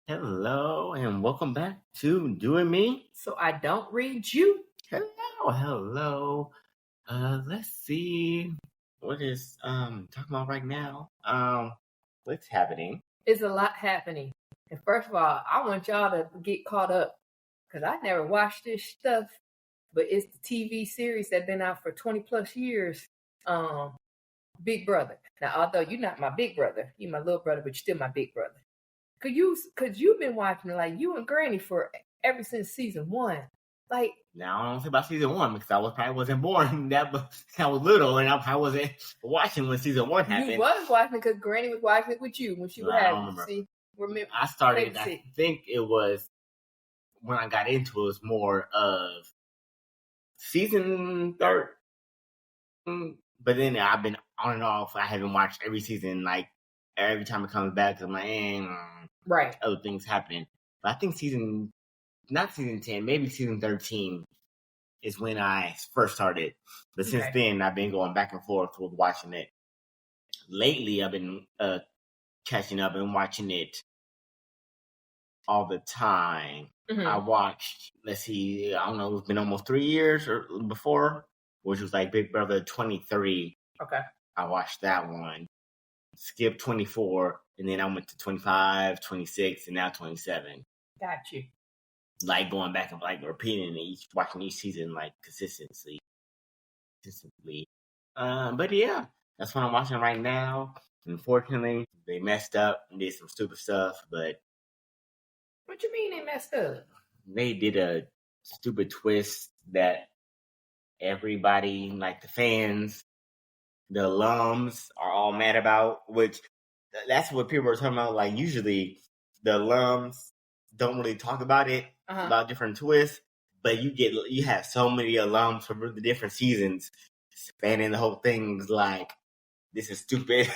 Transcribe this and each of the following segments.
Hello and welcome back to Doing Me. So I don't read you. Hello. Let's see what is talking about right now. What's happening? It's a lot happening. And first of all, I want y'all to get caught up because I never watched this stuff, but it's the TV series that's been out for 20 plus years. Big Brother. Now, although you're not my big brother, you're my little brother, but you're still my big brother. Cause you've been watching like you and Granny for ever since season 1. Like now I don't say about season 1 because probably wasn't born I was little and I probably wasn't watching when season 1 happened. You was watching it because Granny was watching it with you when she would have you. See, remember? I started. I think it was when I got into it was more of season 3. But then I've been on and off. I haven't watched every season. Like every time it comes back, I'm like, right. Other things happening. But I think not season 10, maybe season 13 is when I first started. But since then, I've been going back and forth with watching it. Lately, I've been catching up and watching it all the time. Mm-hmm. I watched, let's see, I don't know, it's been almost 3 years or before, which was like Big Brother 23. Okay. I watched that one. Skipped 24, and then I went to 25, 26, and now 27. Got you. Like going back and like repeating watching each season like consistently. But yeah, that's what I'm watching right now. Unfortunately, they messed up and did some stupid stuff, but... What you mean they messed up? They did a stupid twist that everybody, like the fans, the alums, are all mad about, which that's what people are talking about. Like, usually the alums don't really talk about it, about different twists, but you have so many alums from the different seasons spanning the whole thing. It's like, this is stupid.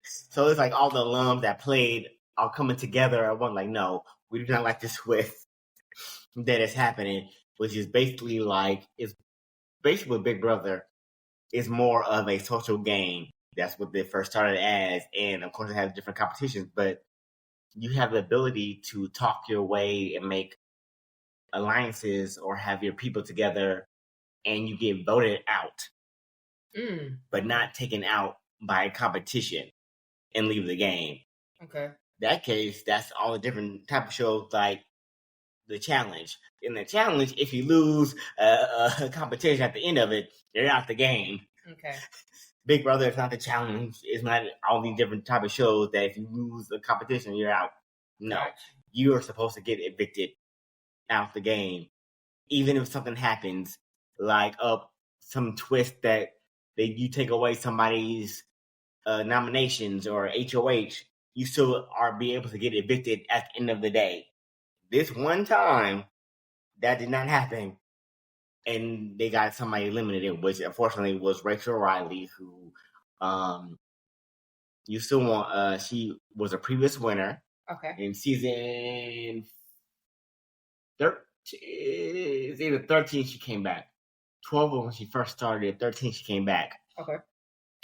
So it's like all the alums that played are coming together at one, like, no, we do not like this twist that is happening, which is basically like, it's basically Big Brother is more of a social game. That's what they first started as. And of course it has different competitions, but you have the ability to talk your way and make alliances or have your people together and you get voted out, but not taken out by a competition and leave the game. Okay. That case, that's all the different type of shows like the challenge. In the challenge, if you lose a competition at the end of it, you're out the game. Okay. Big Brother is not the challenge. It's not all these different type of shows that if you lose a competition, you're out. No. Gotcha. You are supposed to get evicted out the game. Even if something happens, like some twist that you take away somebody's nominations or HOH, you still are be able to get evicted at the end of the day. This one time, that did not happen. And they got somebody eliminated, which unfortunately was Rachel Riley, who you still want. She was a previous winner. Okay. In season 13, she came back. 12 when she first started. 13, she came back. Okay.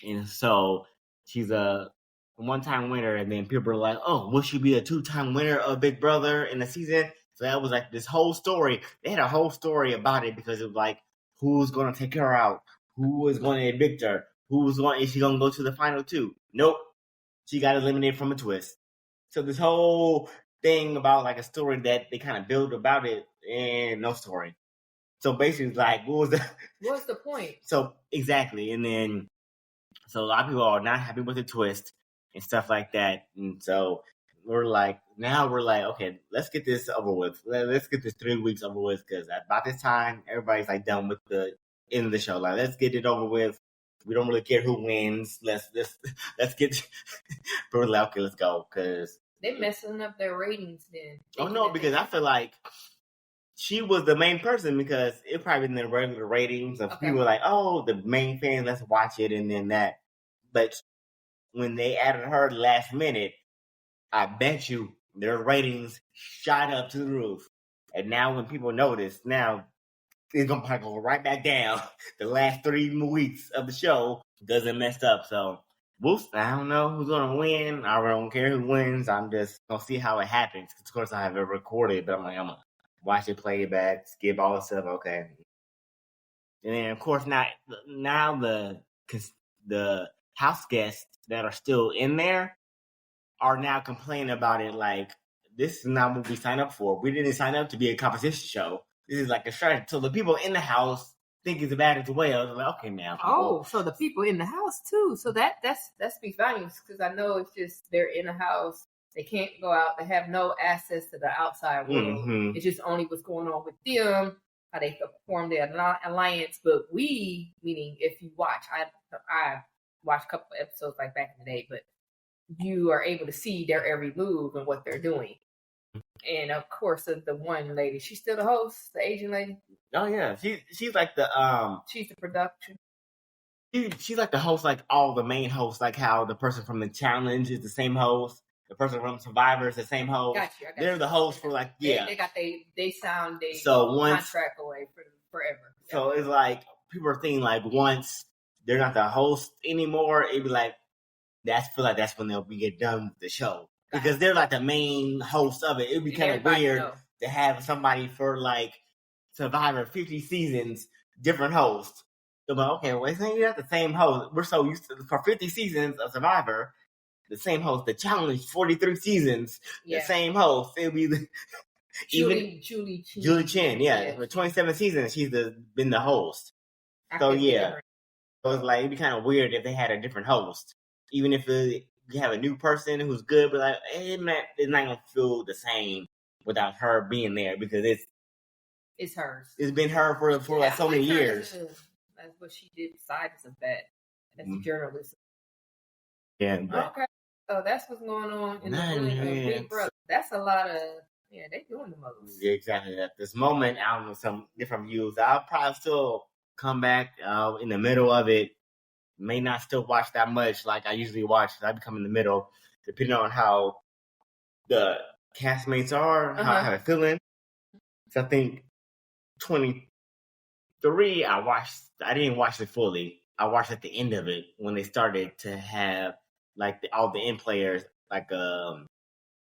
And so she's a one-time winner, and then people were like, "Oh, will she be a 2-time winner of Big Brother in the season?" So that was like this whole story. They had a whole story about it because it was like, who's going to take her out? Who is going to evict her? Is she going to go to the final 2? Nope. She got eliminated from a twist. So this whole thing about like a story that they kind of build about it, and no story. So basically, like, what's the point? So exactly. And then, so a lot of people are not happy with the twist and stuff like that. And so we're like, okay, let's get this over with. Let's get this 3 weeks over with, because about this time, everybody's like done with the end of the show. Like, let's get it over with. We don't really care who wins. Let's get. We're like, okay, let's go, because they're messing up their ratings. Then because I feel like she was the main person, because it probably been the regular ratings of people like, oh, the main fans, let's watch it, and then that. But when they added her last minute, I bet you their ratings shot up to the roof. And now when people notice, now it's going to go right back down. The last 3 weeks of the show doesn't mess up. So I don't know who's gonna win. I don't care who wins. I'm just gonna see how it happens. Of course, I have it recorded, but I'm gonna watch it, play it back, skip all the stuff. Okay, and then of course now the house guests that are still in there are now complaining about it. Like, this is not what we signed up for. We didn't sign up to be a competition show. This is like a strategy. So the people in the house think it's bad as well. They're like, okay, man. Oh, so the people in the house too. So that speaks volumes, because I know it's just they're in the house. They can't go out. They have no access to the outside world. Mhm. It's just only what's going on with them, how they form their alliance. But we, meaning if you watch, I watched a couple of episodes like back in the day, but you are able to see their every move and what they're doing. And of course, the one lady, she's still the host, the Asian lady. Oh yeah, she's like the she's the production. She's like the host, like all the main hosts, like how the person from the challenge is the same host, the person from Survivor is the same host. Got you. They're the hosts for like They got they sound they so once contract away for forever. So it's like people are thinking like once they're not the host anymore, it'd be like that's when they'll get done with the show. Because they're like the main host of it. It'd be kind of weird to have somebody for like Survivor 50 seasons, different hosts. So I'm like, okay, well, it's not the same host. We're so used to for 50 seasons of Survivor, the same host. The challenge 43 seasons, the same host. It'll be Julie Chen. Yeah, for 27 seasons, she's been the host. So yeah, so it's like it'd be kind of weird if they had a different host, even if you have a new person who's good, but like it's not gonna feel the same without her being there, because it's hers. It's been her for like so many years. That's what she did besides of that. That's journalism. Yeah. But, okay. So that's what's going on in the Big Brother. That's a lot of they doing the most. Yeah, exactly. At this moment, out with some different views, I'll probably still come back in the middle of it. May not still watch that much like I usually watch. I become in the middle, depending on how the castmates are, how I'm feeling. So I think 23, I didn't watch it fully. I watched at the end of it when they started to have like all the end players, like the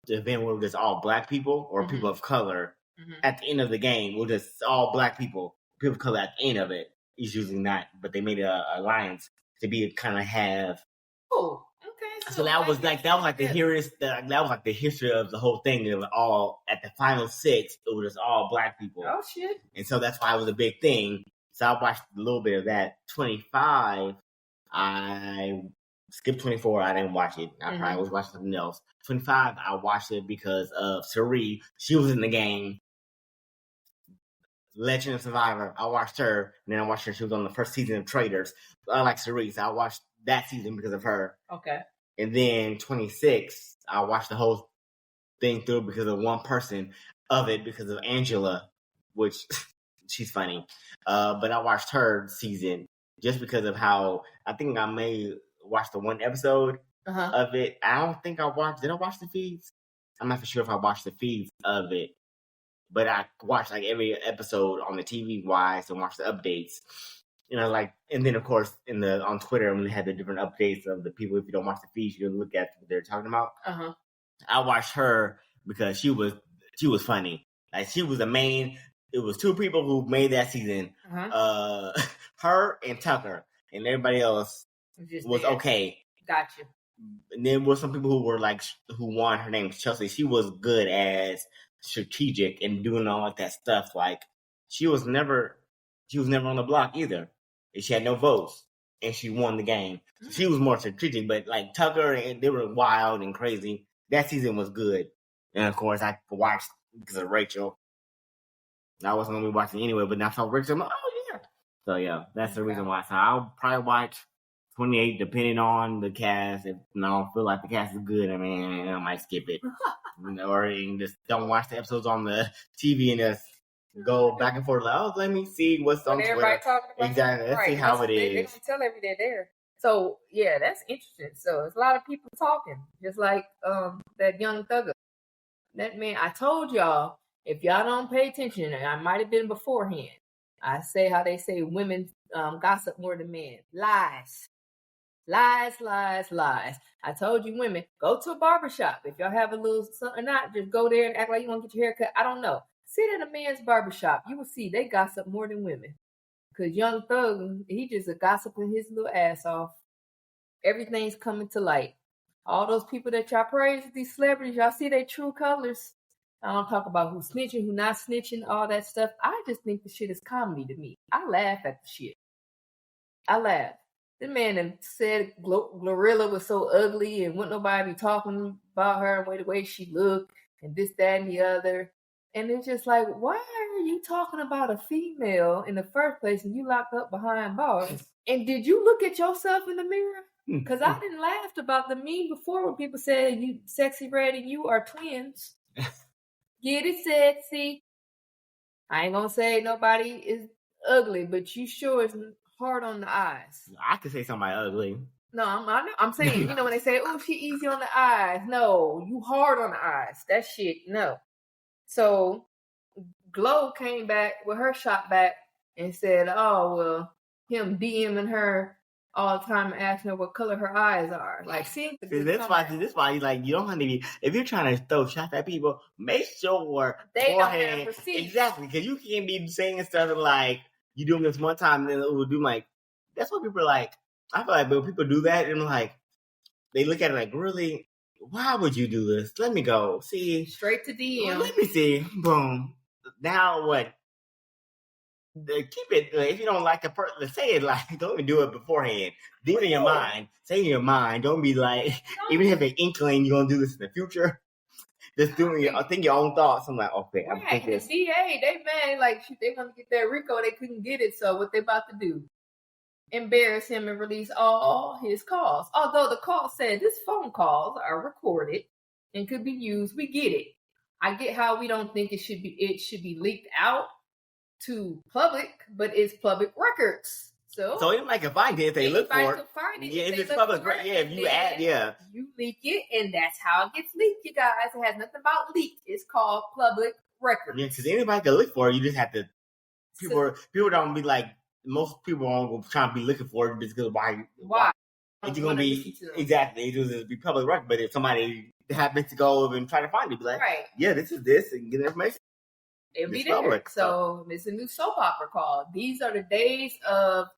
event where there's all black people or people of color at the end of the game. We're just all black people of color at the end of it. It's usually not, but they made an alliance to be kind of have. Oh, okay. So that was the history of the whole thing. It was all at the final 6. It was just all black people. Oh shit! And so that's why it was a big thing. So I watched a little bit of that. 25, I skipped 24. I didn't watch it. I probably was watching something else. 25, I watched it because of Sari. She was in the game. Legend of Survivor. I watched her, and then I watched her. She was on the first season of Traitors. I like Cerise. I watched that season because of her. Okay. And then 26, I watched the whole thing through because of one person of it, because of Angela, which she's funny. But I watched her season just because of how I think I may watch the one episode of it. I don't think did I watch the feeds? I'm not for sure if I watched the feeds of it. But I watched like every episode on the TV wise and watched the updates. And then of course on Twitter when they had the different updates of the people. If you don't watch the feeds, you look at what they're talking about. I watched her because she was funny. Like she was the main. It was 2 people who made that season. Her and Tucker, and everybody else was okay. Gotcha. And then was some people who won. Her name's Chelsea. She was good as strategic and doing all like that stuff. Like she was never on the block either. And she had no votes, and she won the game. So she was more strategic. But like Tucker, and they were wild and crazy. That season was good, and of course I watched because of Rachel. I wasn't gonna be watching anyway, but now I saw Rachel. I'm like, oh yeah. So yeah, that's the reason why. So I'll probably watch 28, depending on the cast. If I don't feel like the cast is good, I might skip it. Or just don't watch the episodes on the TV and just go back and forth. Like, let me see what's on Twitter. Everybody talking about exactly. Let's see how it is. They don't tell every day there. So yeah, that's interesting. So there's a lot of people talking, just like that young thugger. That man, I told y'all, if y'all don't pay attention, and I might have been beforehand. I say how they say women gossip more than men. Lies. Lies, lies, lies. I told you women, go to a barbershop. If y'all have a little something or not, just go there and act like you want to get your hair cut. I don't know. Sit at a man's barbershop. You will see they gossip more than women. Because Young Thug, he just a gossiping his little ass off. Everything's coming to light. All those people that y'all praise, these celebrities, y'all see their true colors. I don't talk about who's snitching, who not snitching, all that stuff. I just think the shit is comedy to me. I laugh at the shit. I laugh. The man that said Glorilla was so ugly and wouldn't nobody be talking about her and the way she looked and this, that, and the other. And it's just like, why are you talking about a female in the first place and you locked up behind bars? And did you look at yourself in the mirror? Because I didn't laugh about the meme before when people said you Sexy Red and you are twins. Get it sexy. I ain't gonna say nobody is ugly, but you sure is hard on the eyes. I could say somebody ugly. No, I'm saying, you know, when they say, oh, she easy on the eyes. No, you hard on the eyes. That shit, no. So Glow came back with her shot back and said, oh, well, him DMing her all the time and asking her what color her eyes are. Like, see, that's why like you don't have to be, if you're trying to throw shots at people, make sure they don't have receipts. Exactly, because you can't be saying stuff like you doing this one time and then it will do like, that's what people are like. I feel like when people do that and like they look at it like, really, why would you do this? Let me go. See, straight to DM. Well, let me see. Boom. Now what? Keep it. If you don't like the person, say it like. Don't even do it beforehand. Do it in your mind. Say it in your mind. Don't be like. Even if an inkling you're gonna do this in the future, just doing it. Think your own thoughts. I'm like, okay, I'm thinking this. The DA, they mad like they want to get that Rico, they couldn't get it. So what they about to do? Embarrass him and release all his calls. Although the call said his phone calls are recorded and could be used. We get it. I get how we don't think it should be leaked out to public, but it's public records. So anybody can find it if they look for it. Yeah, if it's public, if you add, you leak it, and that's how it gets leaked, you guys. It has nothing about leaked. It's called public records. Yeah, because anybody can look for it. You just have to. People don't be like. Most people aren't trying to be looking for it just because why? It's going to be exactly. It just be public record. But if somebody happens to go over and try to find it, be like, right, yeah, this is this, and get information. It'll be there. Public, so it's a new soap opera called. These are the days of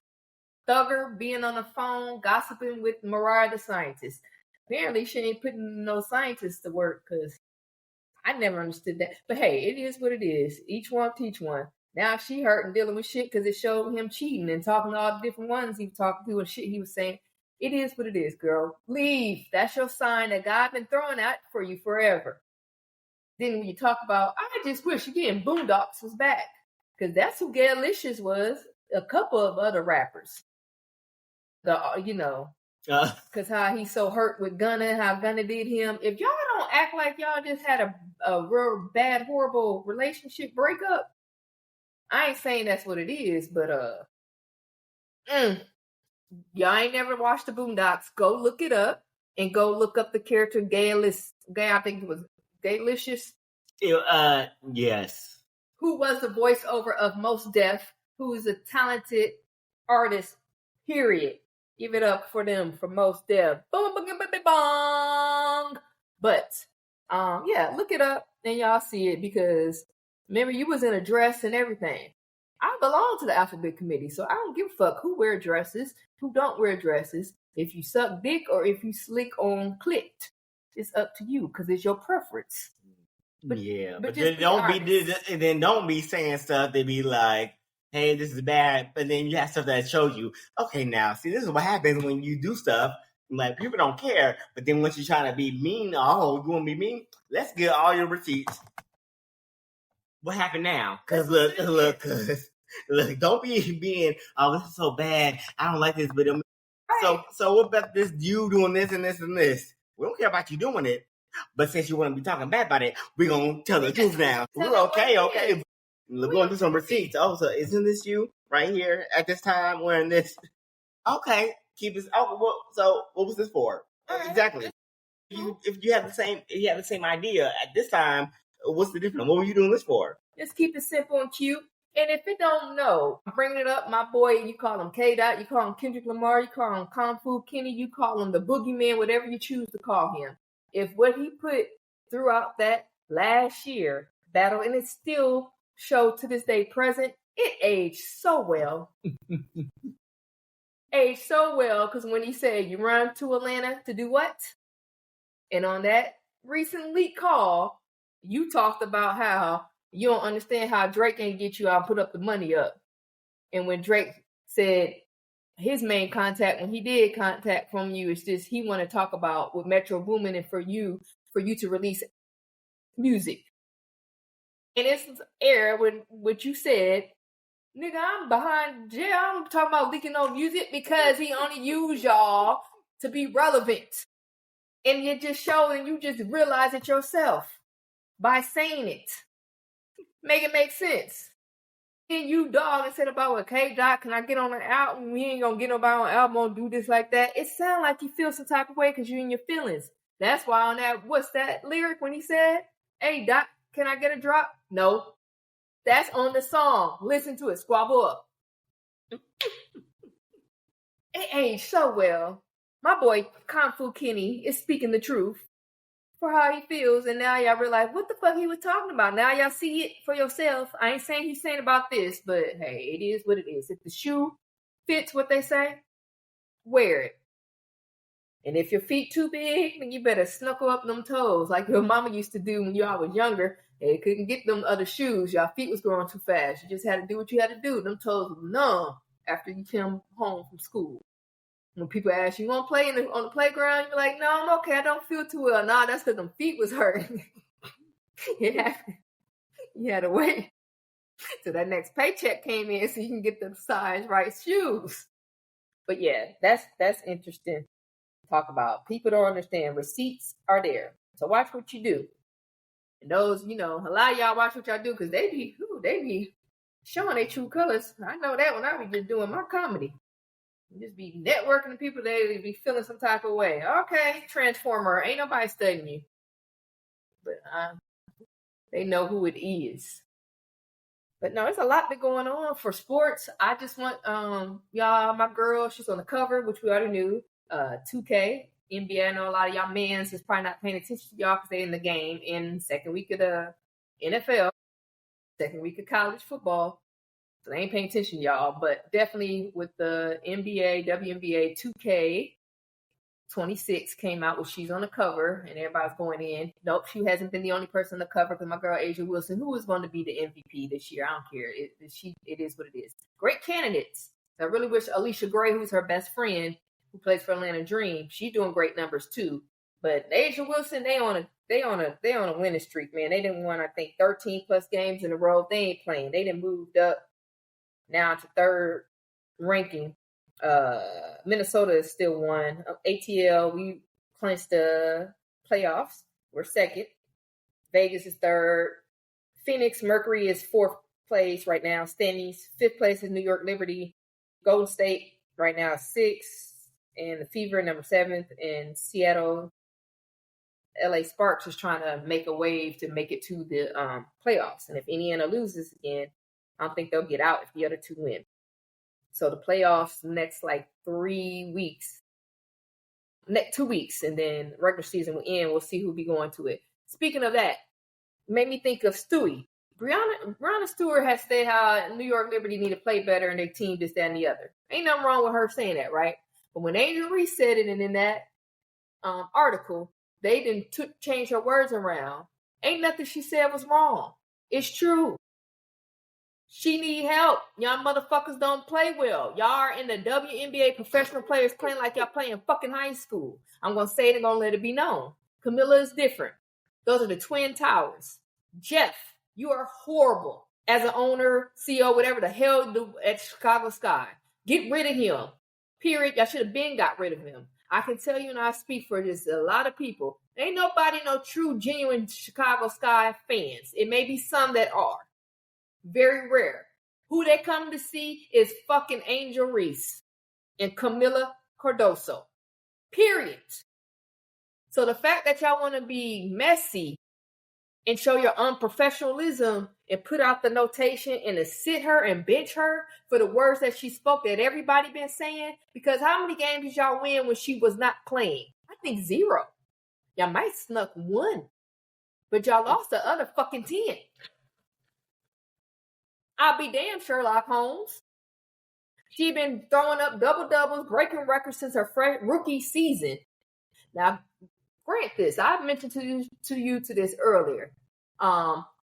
Thugger being on the phone gossiping with Mariah the scientist. Apparently, she ain't putting no scientists to work because I never understood that. But hey, it is what it is. Each one teach one. Now she hurt and dealing with shit because it showed him cheating and talking to all the different ones he was talking to and shit he was saying. It is what it is, girl. Leave. That's your sign that God been throwing out for you forever. Then when you talk about, I just wish, again, Boondocks was back. Because that's who Gaylicious was. A couple of other rappers. Because how he's so hurt with Gunna, how Gunna did him. If y'all don't act like y'all just had a real bad, horrible relationship breakup, I ain't saying that's what it is, but y'all ain't never watched the Boondocks. Go look it up and go look up the character I think it was Gaylicious. Yes. Who was the voiceover of Mos Def, who is a talented artist, period. Give it up for them, for Mos Def. But, look it up and y'all see it because, remember, you was in a dress and everything. I belong to the Alphabet Committee, so I don't give a fuck who wear dresses, who don't wear dresses. If you suck dick or if you slick on clit, it's up to you because it's your preference. But then don't be saying stuff that be like, hey, this is bad, but then you have stuff that shows you, okay, now, see, this is what happens when you do stuff. Like, people don't care, but then once you're trying to be mean, you want to be mean? Let's get all your receipts. What happened now? Because look, don't be being, oh, this is so bad. I don't like this, but so what about this you doing this and this and this? We don't care about you doing it, but since you want to be talking bad about it, we're going to tell the truth now. We're okay. We're going to do some receipts. Oh, so isn't this you right here at this time wearing this? Okay, keep this. Oh, well, so what was this for? Exactly. If you have the same idea at this time, what's the difference? What were you doing this for? Just keep it simple and cute. And if you don't know, I'm bringing it up, my boy, you call him K-Dot, you call him Kendrick Lamar, you call him Kung Fu Kenny, you call him the Boogeyman, whatever you choose to call him. If what he put throughout that last year battle, and it's still show to this day present, it aged so well. Aged so well, because when he said, you run to Atlanta to do what? And on that recent leak call, you talked about how you don't understand how Drake ain't get you out, put up the money up. And when Drake said his main contact, when he did contact from you, it's just he want to talk about with Metro Boomin and for you to release music. And it's air when what you said, nigga, I'm behind jail. I'm talking about leaking no music because he only used y'all to be relevant. And it just showed, and you just realize it yourself by saying it. Make it make sense. And you dog and said about, well, K-Dot, can I get on an album? We ain't gonna get nobody on an album, gonna do this like that. It sounds like you feel some type of way because you're in your feelings. That's why on that, what's that lyric when he said, hey, Doc, can I get a drop? No. That's on the song. Listen to it. Squabble up. It aged so well. My boy, Kung Fu Kenny, is speaking the truth for how he feels, and now y'all realize what the fuck he was talking about. Now y'all see it for yourself. I ain't saying he's saying about this, but hey, it is what it is. If the shoe fits what they say, wear it. And if your feet too big, then you better snuckle up them toes like your mama used to do when y'all was younger. They couldn't get them other shoes. Y'all feet was growing too fast. You just had to do what you had to do. Them toes were numb after you came home from school. When people ask you want to play on the playground, you're like, no, I'm okay. I don't feel too well. Nah, that's because them feet was hurting. You had to wait till that next paycheck came in so you can get the size right shoes. But yeah, that's interesting to talk about. People don't understand. Receipts are there. So watch what you do. And those, a lot of y'all watch what y'all do because they be showing their true colors. I know that when I be just doing my comedy. Just be networking to people, they be feeling some type of way. Okay, Transformer, ain't nobody studying you. But they know who it is. But no, it's a lot been going on for sports. I just want y'all, my girl, she's on the cover, which we already knew. 2K, NBA. I know a lot of y'all mans is probably not paying attention to y'all because they're in the game in second week of the NFL, second week of college football. So they ain't paying attention, y'all. But definitely with the NBA, WNBA 2K26 came out with she's on the cover and everybody's going in. Nope, she hasn't been the only person on the cover because my girl Asia Wilson, who is going to be the MVP this year, I don't care. It is what it is. Great candidates. I really wish Alicia Gray, who's her best friend, who plays for Atlanta Dream, she's doing great numbers too. But Asia Wilson, they on a winning streak, man. They didn't win, I think, 13 plus games in a row. They ain't playing. They done moved up now to third ranking. Minnesota is still one. ATL, we clinched the playoffs. We're second. Vegas is third. Phoenix Mercury is fourth place right now. Standings. Fifth place is New York Liberty. Golden State right now is sixth. And the Fever number 7th. And Seattle, LA Sparks is trying to make a wave to make it to the playoffs. And if Indiana loses again, I don't think they'll get out if the other two win. So the playoffs next 3 weeks, next 2 weeks, and then regular season will end. We'll see who'll be going to it. Speaking of that, made me think of Stewie. Brianna Stewart has said how New York Liberty need to play better and their team this, that, and the other. Ain't nothing wrong with her saying that, right? But when Angel Reese said it and in that article, they didn't change her words around. Ain't nothing she said was wrong. It's true. She need help. Y'all motherfuckers don't play well. Y'all are in the WNBA professional players playing like y'all playing fucking high school. I'm going to say it and going to let it be known. Camilla is different. Those are the Twin Towers. Jeff, you are horrible as an owner, CEO, whatever the hell you do at Chicago Sky. Get rid of him. Period. Y'all should have been got rid of him. I can tell you and I speak for just a lot of people. Ain't nobody no true, genuine Chicago Sky fans. It may be some that are. Very rare. Who they come to see is fucking Angel Reese and Camila Cardoso. Period. So the fact that y'all want to be messy and show your unprofessionalism and put out the notation and to sit her and bench her for the words that she spoke that everybody been saying? Because how many games did y'all win when she was not playing? I think 0. Y'all might snuck 1, but y'all lost the other fucking 10. I'll be damn, Sherlock Holmes. She been throwing up double-doubles, breaking records since her rookie season. Now, grant this. I mentioned to you this earlier.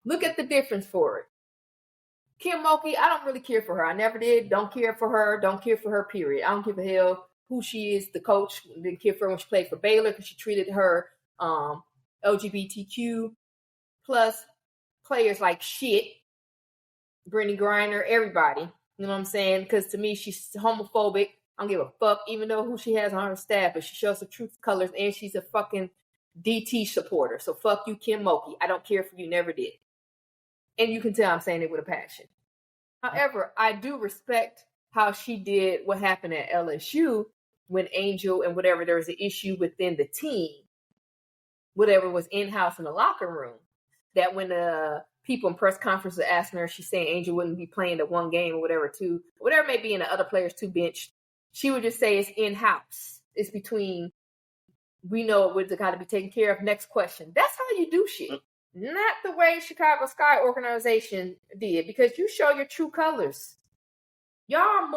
Look at the difference for it. Kim Mulkey, I don't really care for her. I never did. Don't care for her. Don't care for her, period. I don't give a hell who she is, the coach. Didn't care for her when she played for Baylor because she treated her LGBTQ plus players like shit. Brittany Griner, everybody. You know what I'm saying? Because to me, she's homophobic. I don't give a fuck, even though who she has on her staff, but she shows the truth colors, and she's a fucking DT supporter. So fuck you, Kim Mulkey. I don't care for you, never did. And you can tell I'm saying it with a passion. However, I do respect how she did what happened at LSU when Angel and whatever, there was an issue within the team, whatever was in-house in the locker room, that when the people in press conference are asking her, she's saying Angel wouldn't be playing the 1 game or whatever, 2, whatever may be, in the other players 2 bench. She would just say it's in-house. It's between, we know it's got to be taken care of. Next question. That's how you do shit. Not the way Chicago Sky organization did, because you show your true colors. Y'all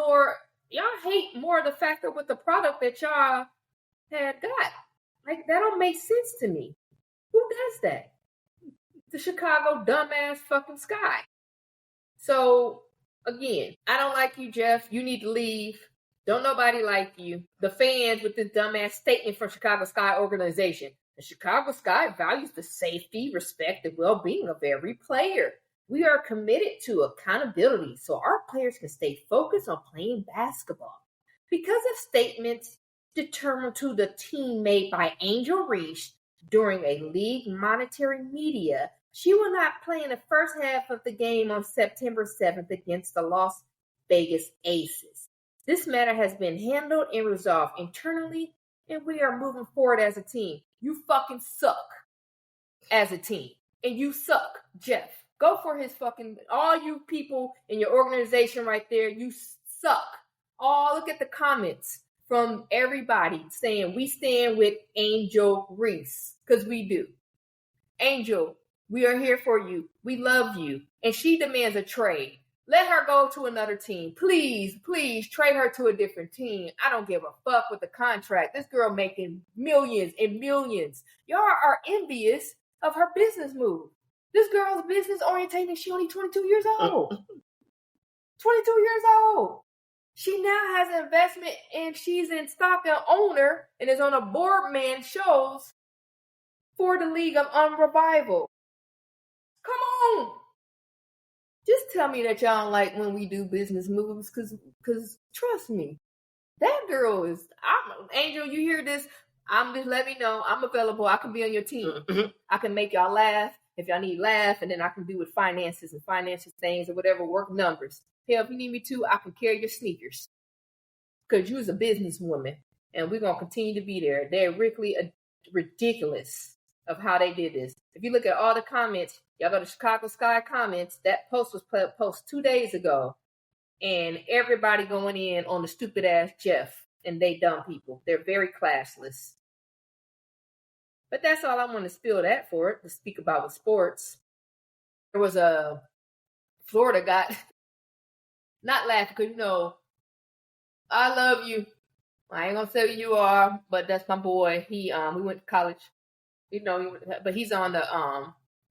hate more the fact that with the product that y'all had got. Like, that don't make sense to me. Who does that? The Chicago dumbass fucking Sky. So, again, I don't like you, Jeff. You need to leave. Don't nobody like you. The fans with this dumbass statement from Chicago Sky organization. The Chicago Sky values the safety, respect, and well-being of every player. We are committed to accountability so our players can stay focused on playing basketball. Because of statements determined to the team made by Angel Reese during a league monitoring media, she will not play in the first half of the game on September 7th against the Las Vegas Aces. This matter has been handled and resolved internally, and we are moving forward as a team. You fucking suck as a team. And you suck, Jeff. Go for his fucking, all you people in your organization right there, you suck. Oh, look at the comments from everybody saying we stand with Angel Reese, because we do. Angel, we are here for you. We love you. And she demands a trade. Let her go to another team. Please, please trade her to a different team. I don't give a fuck with the contract. This girl making millions and millions. Y'all are envious of her business move. This girl's business oriented. She only 22 years old. 22 years old. She now has an investment and she's in stock and owner and is on a board man shows for the League of Unrevival. Come on. Just tell me that y'all don't like when we do business moves, because trust me, that girl is, Angel, you hear this? Just let me know. I'm available. I can be on your team. I can make y'all laugh if y'all need laugh, and then I can do with finances and financial things or whatever, work numbers. Hell, if you need me to, I can carry your sneakers. Because you's a businesswoman, and we're going to continue to be there. They're really ridiculous of how they did this. If you look at all the comments, y'all go to Chicago Sky comments, that post was posted 2 days ago, and everybody going in on the stupid ass Jeff, and they dumb people. They're very classless. But that's all I want to spill that for, to speak about with sports. There was a Florida guy, not laughing because, I love you. I ain't going to say who you are, but that's my boy. We went to college, but he's on the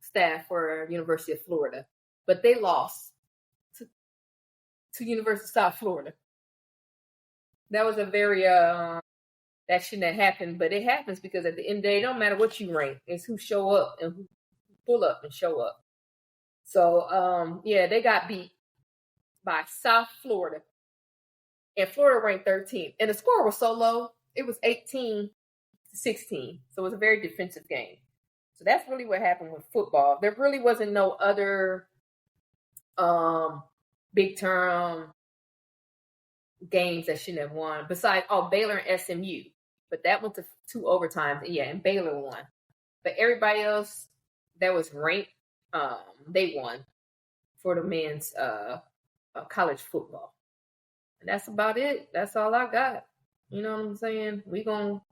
staff for University of Florida. But they lost to University of South Florida. That was a very, that shouldn't have happened, but it happens because at the end of the day, it don't matter what you rank. It's who show up and who pull up and show up. So, they got beat by South Florida. And Florida ranked 13th. And the score was so low, it was 18-16. So it was a very defensive game. So that's really what happened with football. There really wasn't no other big term games that shouldn't have won. Besides, Baylor and SMU. But that went to 2 overtimes. Yeah, and Baylor won. But everybody else that was ranked. They won for the men's college football. And that's about it. That's all I got. You know what I'm saying? We gonna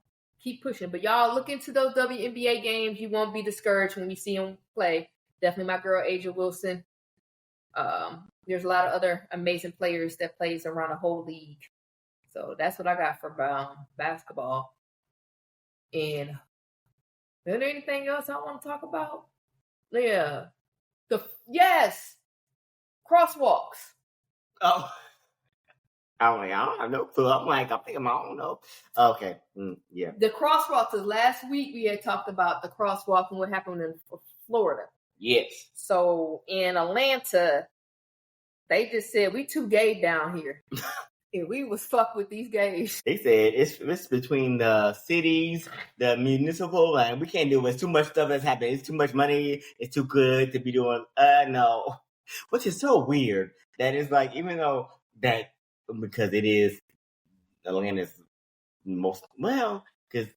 keep pushing. But y'all look into those WNBA games. You won't be discouraged when you see them play. Definitely my girl, Asia Wilson. There's a lot of other amazing players that plays around the whole league. So that's what I got for basketball. And is there anything else I want to talk about? Yeah. Yes. Crosswalks. Oh. I don't have no clue. I don't know. Okay. Yeah. The crosswalks. Last week we had talked about the crosswalk and what happened in Florida. Yes. So in Atlanta, they just said we too gay down here. And we was fucked with these gays. They said it's between the cities, the municipal, and we can't do it. It's too much stuff that's happening. It's too much money. It's too good to be doing. No. Which is so weird. That is like, even though that, because it is Atlanta's most, well, because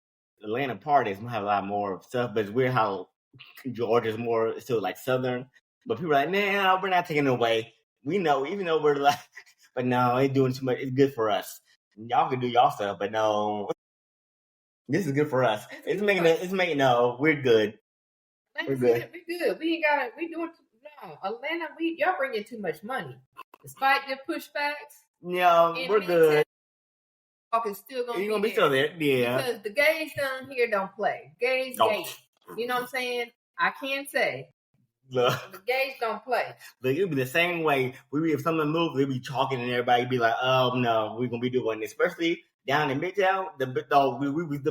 Atlanta part is have a lot more stuff, but it's weird how Georgia's more still like southern. But people are like, nah, we're not taking it away. We know, even though we're like, but no, it's doing too much. It's good for us. Y'all can do y'all stuff, but no, this is good for us. It's making no, we're good. We're good. We good. We ain't got it. We doing no Atlanta. Y'all bringing too much money, despite the pushbacks. No, we're good. It's still gonna be still there, yeah. Because the gays down here don't play. Gays, gays. You know what I'm saying? I can't say. Look, the gays don't play. Look, it'll be the same way. If something moves, we'll be talking and everybody be like, "Oh no, we're gonna be doing this." Especially down in Midtown, the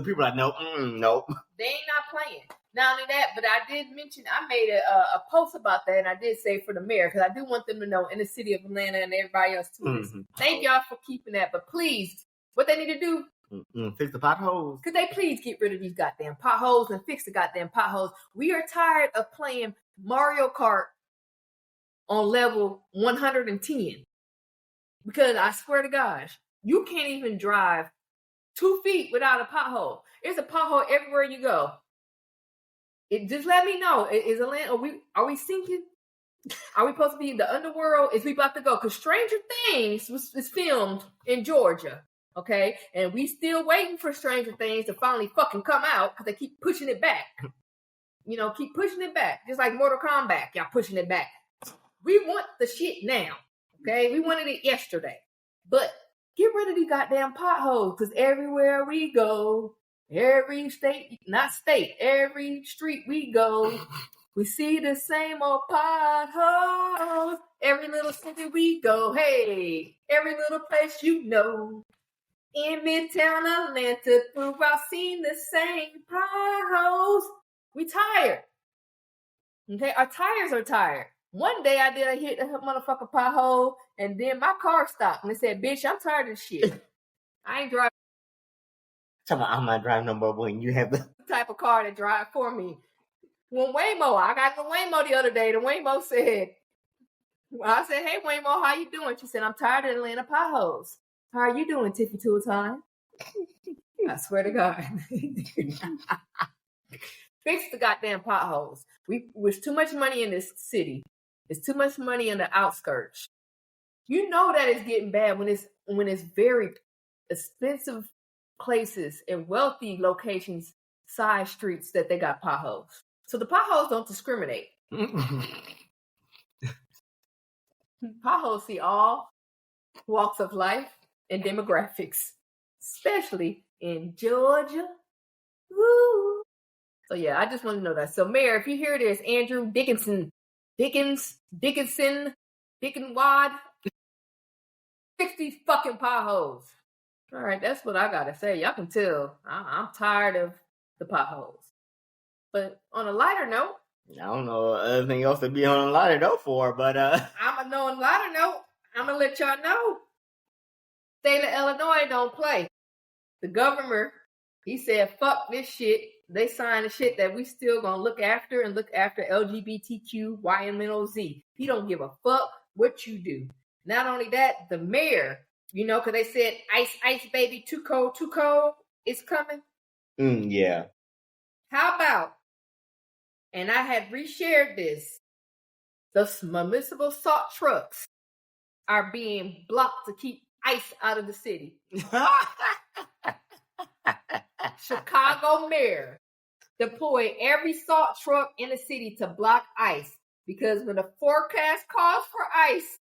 people are like, "No, nope." They ain't not playing. Not only that, but I did mention, I made a post about that, and I did say for the mayor, because I do want them to know in the city of Atlanta and everybody else too. Mm-hmm. Thank y'all for keeping that, but please, what they need to do, fix the potholes. Could they please get rid of these goddamn potholes and fix the goddamn potholes? We are tired of playing Mario Kart on level 110. Because I swear to gosh, you can't even drive 2 feet without a pothole. There's a pothole everywhere you go. Just let me know. Is Atlanta? Are we sinking? Are we supposed to be in the underworld? Is we about to go? Because Stranger Things was filmed in Georgia, okay? And we still waiting for Stranger Things to finally fucking come out because they keep pushing it back. You know, keep pushing it back. Just like Mortal Kombat, y'all pushing it back. We want the shit now, okay? We wanted it yesterday. But get rid of these goddamn potholes because everywhere we go, every street we go, we see the same old potholes. Every little city we go, hey, every little place you know. In Midtown Atlanta, throughout seen the same potholes. We tired. Okay, our tires are tired. One day I hit a motherfucking pothole, and then my car stopped, and they said, "Bitch, I'm tired of this shit. I ain't driving." I'm not driving no more when you have the type of car to drive for me. When Waymo, I got the Waymo the other day. The Waymo said, I said, "Hey Waymo, how you doing?" She said, "I'm tired of Atlanta potholes." "How are you doing, Tiffy Tool Time?" I swear to God. Fix the goddamn potholes. There's too much money in this city. There's too much money in the outskirts. You know that it's getting bad when it's very expensive places and wealthy locations, side streets that they got potholes. So the potholes don't discriminate. Potholes see all walks of life and demographics, especially in Georgia. Woo! So yeah, I just want to know that. So Mayor, if you hear this, Andrew Dickinson, Dickinwad, fix these fucking potholes. All right, that's what I gotta say. Y'all can tell I'm tired of the potholes. But on a lighter note, I don't know anything else to be on a lighter note for, but I'm on a lighter note. I'm gonna let y'all know. State of Illinois don't play. The governor, he said, "Fuck this shit." They signed the shit that we still gonna look after LGBTQ, YMNOZ. He don't give a fuck what you do. Not only that, the mayor, you know, because they said, ice, baby, too cold, it's coming. Yeah. How about and I had reshared this. The municipal salt trucks are being blocked to keep ice out of the city. Chicago mayor deployed every salt truck in the city to block ice because when the forecast calls for ice,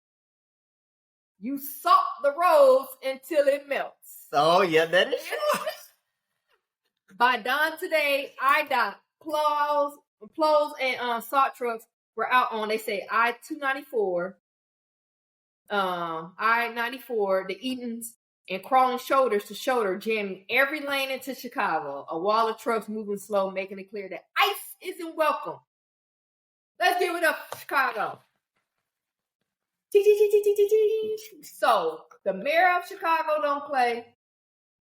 you salt the roads until it melts. Oh, yeah, that is. By dawn today, IDOT plows and salt trucks were out on, they say, I-294, I-94, the Edens, and crawling shoulders to shoulder, jamming every lane into Chicago. A wall of trucks moving slow, making it clear that ice isn't welcome. Let's give it up, Chicago. So, the mayor of Chicago don't play.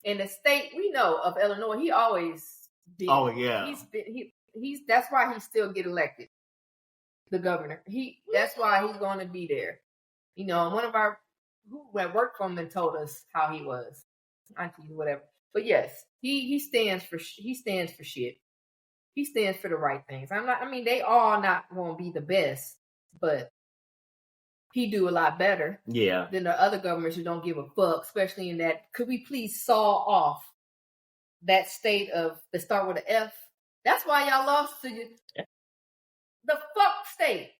In the state we know of Illinois, he always been. Oh, yeah. He's that's why he still get elected. The governor. That's why he's going to be there. You know, one of our who had worked for him and told us how he was. Auntie, whatever. But yes, he stands for shit. He stands for the right things. They all not going to be the best, but he do a lot better than the other governments who don't give a fuck, especially in that, could we please saw off that state of, that start with an F? That's why y'all lost to the fuck state.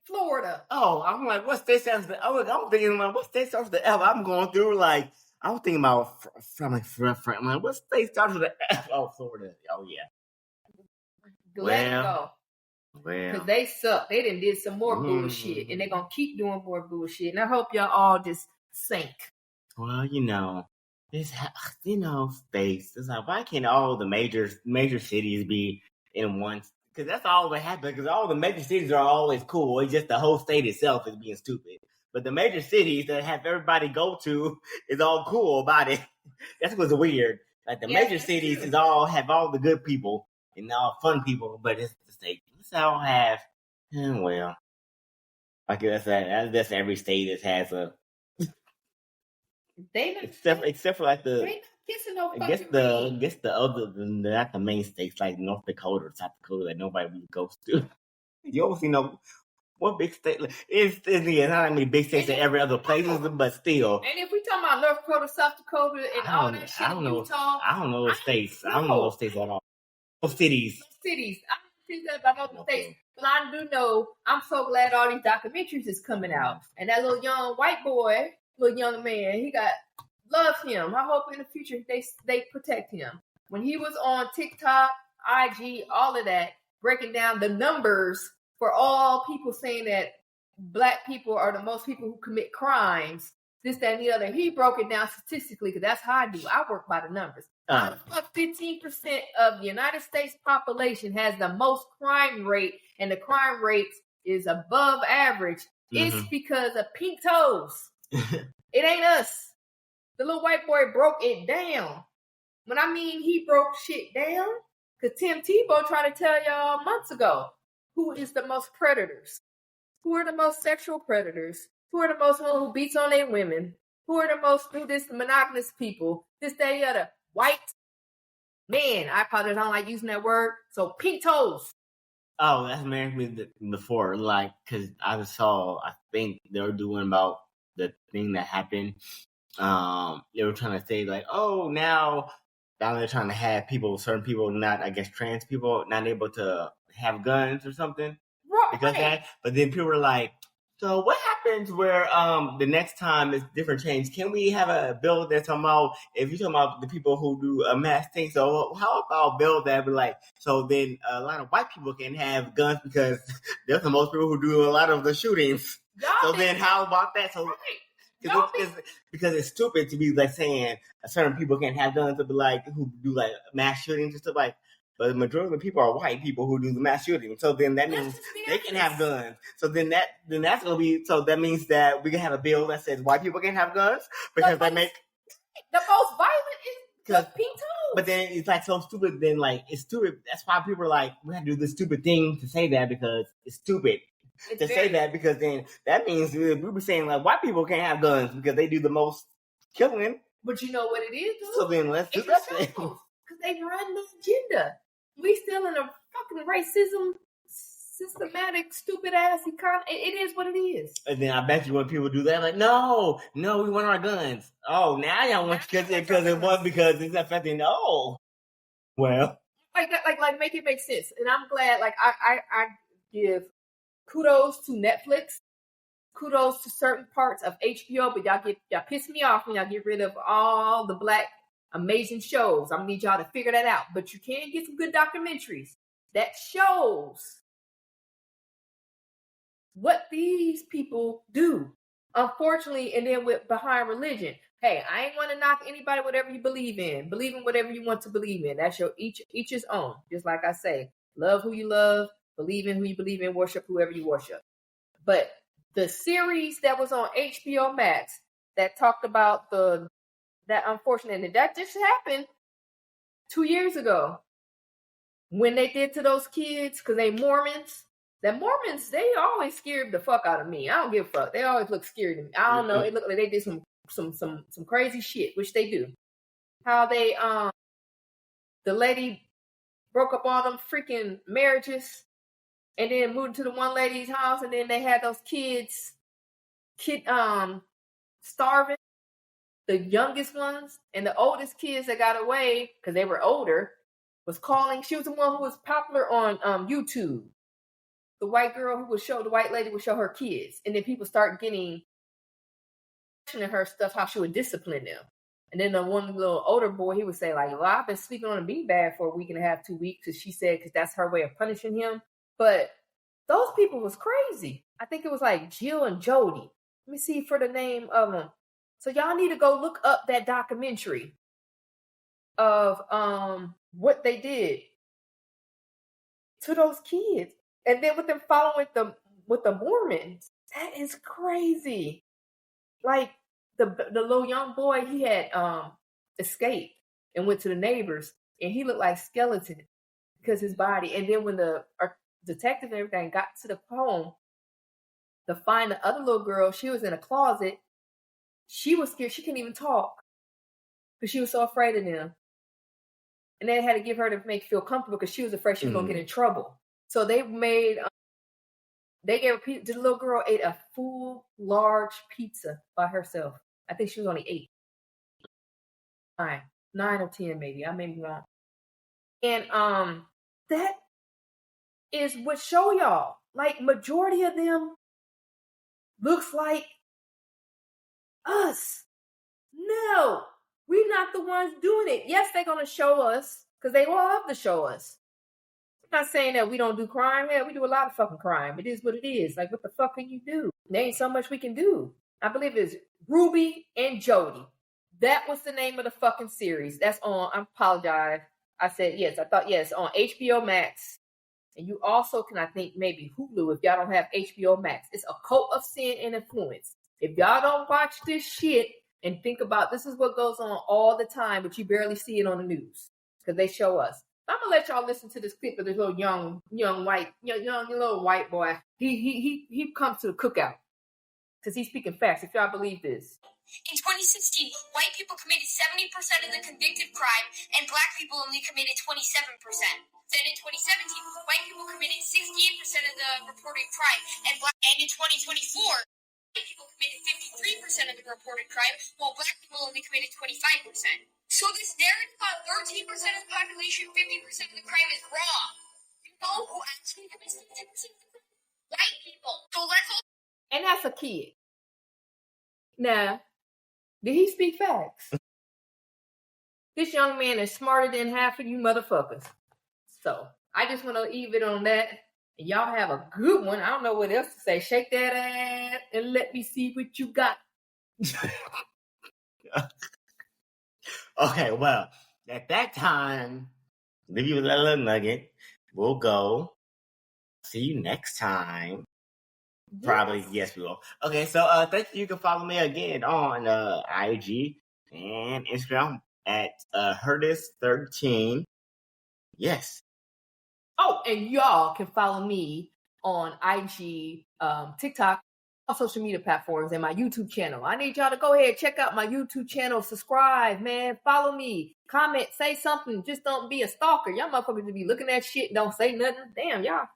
Florida. Oh, I'm like, what state starts with the F? I'm thinking, like, what state starts with the F? I'm going through, like, I was thinking about, I'm like, what state starts with the F? Oh, Florida. Oh, yeah. Let it go. Well, because they suck. They did some more bullshit, and they're gonna keep doing more bullshit. And I hope y'all all just sink. Well, this space. It's like, why can't all the major cities be in one? Because that's all that happens. Because all the major cities are always cool. It's just the whole state itself is being stupid. But the major cities that have everybody go to is all cool about it. That's what's weird. Like the major cities is have all the good people and all fun people, but it's the state. Let's all have, well, I guess that's every state that has a. Except for like the. I guess the other than not the main states like North Dakota or South Dakota that nobody really goes to. You always what big state it's not that many big states in every other places, but still. And if we talking about North Dakota, South Dakota, and all that shit, Utah, I don't know those states. I don't know those states at all. Those cities. I don't think that about those states, but I do know. I'm so glad all these documentaries is coming out, and that little young white boy, little young man, he loves him. I hope in the future they protect him. When he was on TikTok, IG, all of that, breaking down the numbers for all people saying that black people are the most people who commit crimes, this, that, and the other. He broke it down statistically because that's how I do. I work by the numbers. 15% of the United States population has the most crime rate, and the crime rate is above average. Mm-hmm. It's because of pink toes. It ain't us. The little white boy broke it down. When I mean he broke shit down, because Tim Tebow tried to tell y'all months ago, who is the most predators? Who are the most sexual predators? Who are the most one who beats on their women? Who are the most monogamous people? This, that, the other. White men. I apologize, I don't like using that word. So pink toes. Oh, that's married me before. Like, because I think they were doing about the thing that happened. They were trying to say like, oh, now they're trying to have certain people, not, I guess, trans people, not able to have guns or something. Right. Because that. But then people were like, so what happens where the next time it's different change? Can we have a bill that's talking about, if you're talking about the people who do a mass thing, so how about a bill that would like, so then a lot of white people can have guns because they're the most people who do a lot of the shootings. So then how about that? So because it's stupid to be like saying certain people can't have guns, to be like who do like mass shootings and stuff like. But the majority of the people are white people who do the mass shooting. So then that means they can have guns. So then that's gonna be, so that means that we can have a bill that says white people can have guns because they make the most violent is pink toes. But then it's like so stupid. Then like it's stupid. That's why people are like, we have to do this stupid thing to say that because it's stupid to say that, because then that means we be saying like white people can't have guns because they do the most killing. But you know what it is, though? So then let's do that thing. Because they run the agenda. We still in a fucking racism, systematic, stupid ass economy. It is what it is. And then I bet you when people do that, like, no, we want our guns. Oh, now y'all want because it's affecting. Oh, well, like make it make sense. And I'm glad. Like I give kudos to Netflix, kudos to certain parts of HBO, but y'all piss me off when y'all get rid of all the black amazing shows. I'm gonna need y'all to figure that out. But you can get some good documentaries that shows what these people do. Unfortunately, and then with behind religion. Hey, I ain't want to knock anybody, whatever you believe in. Believe in whatever you want to believe in. That's your each his own. Just like I say, love who you love, believe in who you believe in, worship whoever you worship. But the series that was on HBO Max that talked about that unfortunate, and that just happened 2 years ago when they did to those kids, because they Mormons. The Mormons, they always scared the fuck out of me. I don't give a fuck. They always look scary to me. I don't know. It looked like they did some crazy shit, which they do. How they the lady broke up all them freaking marriages and then moved to the one lady's house, and then they had those kids starving. The youngest ones and the oldest kids that got away because they were older was calling. She was the one who was popular on YouTube. The white girl who the white lady would show her kids. And then people start getting her stuff, how she would discipline them. And then the one little older boy, he would say, like, well, I've been sleeping on a beanbag for a week and a half, 2 weeks, because she said, because that's her way of punishing him. But those people was crazy. I think it was like Jill and Jody. Let me see for the name of them. So y'all need to go look up that documentary of what they did to those kids. And then with them following with the Mormons, that is crazy. Like the little young boy, he had escaped and went to the neighbors, and he looked like skeleton because his body. And then when the detective and everything got to the home to find the other little girl, she was in a closet. She was scared. She couldn't even talk because she was so afraid of them. And they had to give her to make feel comfortable because she was afraid she was going to get in trouble. So they gave the little girl ate a full large pizza by herself. I think she was only 8. 9 or 10 maybe. I may be wrong. And that is what show y'all. Like majority of them looks like us. No, we're not the ones doing it. Yes, they're gonna show us because they love to show us. I'm not saying that we don't do crime. Hell, we do a lot of fucking crime. It is what it is. Like, what the fuck can you do? There ain't so much we can do. I believe it's Ruby and Jody. That was the name of the fucking series. That's on. I apologize. I said yes. I thought yes on HBO Max. And you also can, I think, maybe Hulu if y'all don't have HBO Max. It's A Cult of Sin and Influence. If y'all don't watch this shit and think about this is what goes on all the time, but you barely see it on the news because they show us. I'm gonna let y'all listen to this clip of this little young little white boy. He comes to the cookout because he's speaking facts. If y'all believe this. In 2016, white people committed 70% of the convicted crime, and black people only committed 27%. Then in 2017, white people committed 68% of the reported crime, and in 2024, white people committed 53% of the reported crime, while black people only committed 25%. So this narrative about 13% of the population, 50% of the crime is wrong. You know who actually commits 50% of the crime? White people. So let's all... And that's a kid. Now, did he speak facts? This young man is smarter than half of you motherfuckers. So, I just want to leave it on that. And y'all have a good one. I don't know what else to say. Shake that ass and let me see what you got. Okay, well, at that time, leave you with a little nugget. We'll go. See you next time. Yes. Probably, yes, we will. Okay, so thank you. You can follow me again on IG and Instagram at Herdis13. Yes. Oh, and y'all can follow me on IG, TikTok all social media platforms and my YouTube channel. I need y'all to go ahead, check out my YouTube channel, subscribe, man, follow me, comment, say something. Just don't be a stalker. Y'all motherfuckers to be looking at shit and don't say nothing. Damn, y'all.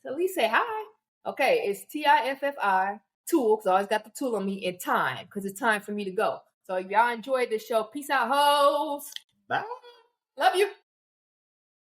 So at least say hi. Okay, it's TIFFI, tool, because I always got the tool on me, and time, because it's time for me to go. So if y'all enjoyed this show, peace out, hoes. Bye. Love you.